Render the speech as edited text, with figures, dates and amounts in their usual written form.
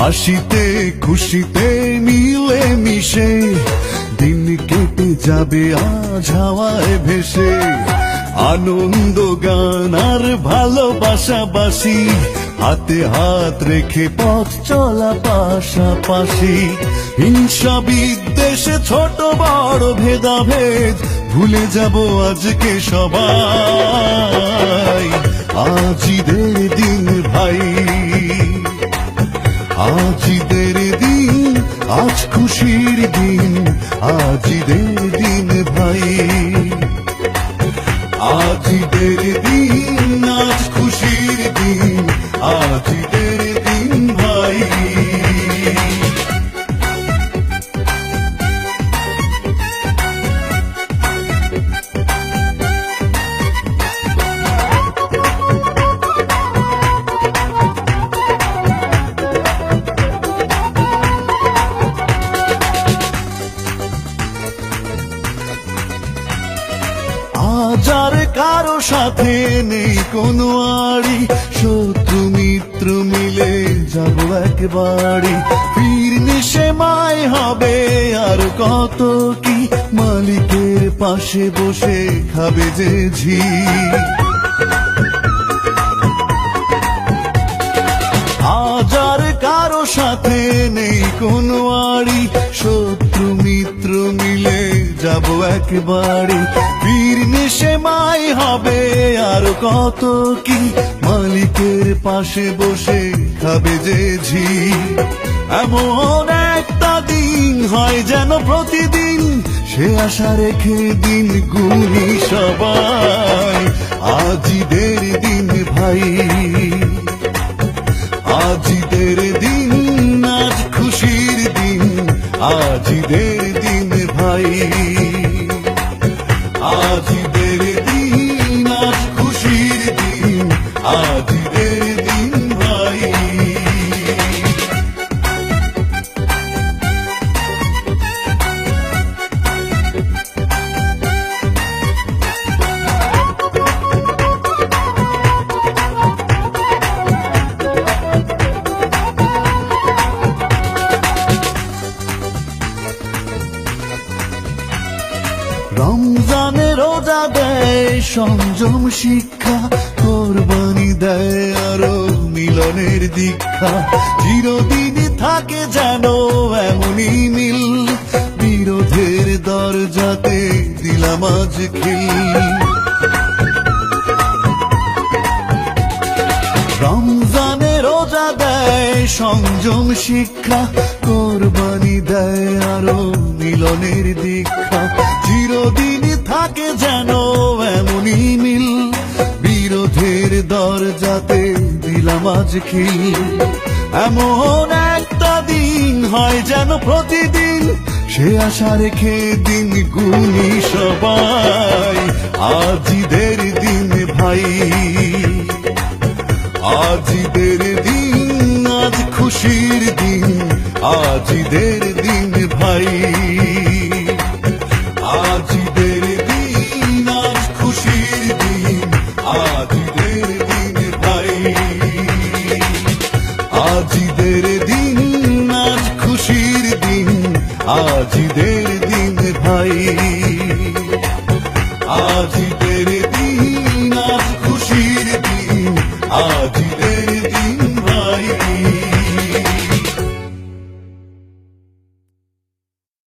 হাসিতে খুশিতে মিলে মিশে দিন কেটে যাবে আজ হাওয়ায় ভেসে। আনন্দ গান আর ভালোবাসাবাসি, হাতে হাত রেখে পথ চলা পাশাপাশি। হিংসা বিদ্বেষে ছোট বড় ভেদাভেদ ভুলে যাব আজকে সবাই। আজ ঈদের দিন ভাই, আজ ঈদের দিন, আজ খুশির দিন, আজ ঈদের দিন ভাই। আজ ঈদের দিন, আজ খুশির দিন, আজ ঈদের দিন ভাই। আজ আর কারো সাথে নেই কোনো আড়ি, শত্রু মিত্র মিলে যাব একবারে। ফিরনি সে মায় হবে আর কত কি, মালিকের পাশে বসে খাবে যে ঝি। আজ আর কারো সাথে নেই কোনো আড়ি, শত্রু মিত্র মিলে যাব একবারে। ফিরনি সে মাই হবে আর কত কি, মালিকের পাশে বসে খাবে যে ঝি। এমন একটা দিন হয় যেন প্রতিদিন, সে আশা রেখে দিন গুনি সবাই। আজ ঈদের দিন ভাই, আজ ঈদের দিন, আজ খুশির দিন, আজ ঈদের দিন ভাই। আজ ঈদের দিন, আজ খুশির দিন, আজ ঈদের দিন ভাই। রমজানে রোজা দেয় সংযম শিক্ষা, কোরবানি দেয় আরো মিলনের দীক্ষা। চিরদিন থাকে যেন এমনই মিল, বিরোধের দরজাতে দিলাম আজ খিল। রমজানে রোজা দেয় সংযম শিক্ষা, কোরবানি দেয় আরো মিলনের দীক্ষা। চিরদিন থাকে যেন এমনই মিল, বিরোধের দরজাতে দিলাম আজ খিল। এমন একটা দিন হয় যেন প্রতিদিন, সে আশা রেখে দিন গুনি সবাই। আজ ঈদের দিন ভাই, আজ ঈদের দিন, আজ খুশির দিন, আজ ঈদের দিন ভাই। আজ ঈদের দিন, আজ খুশির দিন, আজ ঈদের দিন ভাই। আজ ঈদের দিন, আজ খুশির দিন, আজ ঈদের দিন ভাই। আজ ঈদের দিন, আজ খুশির দিন, আজ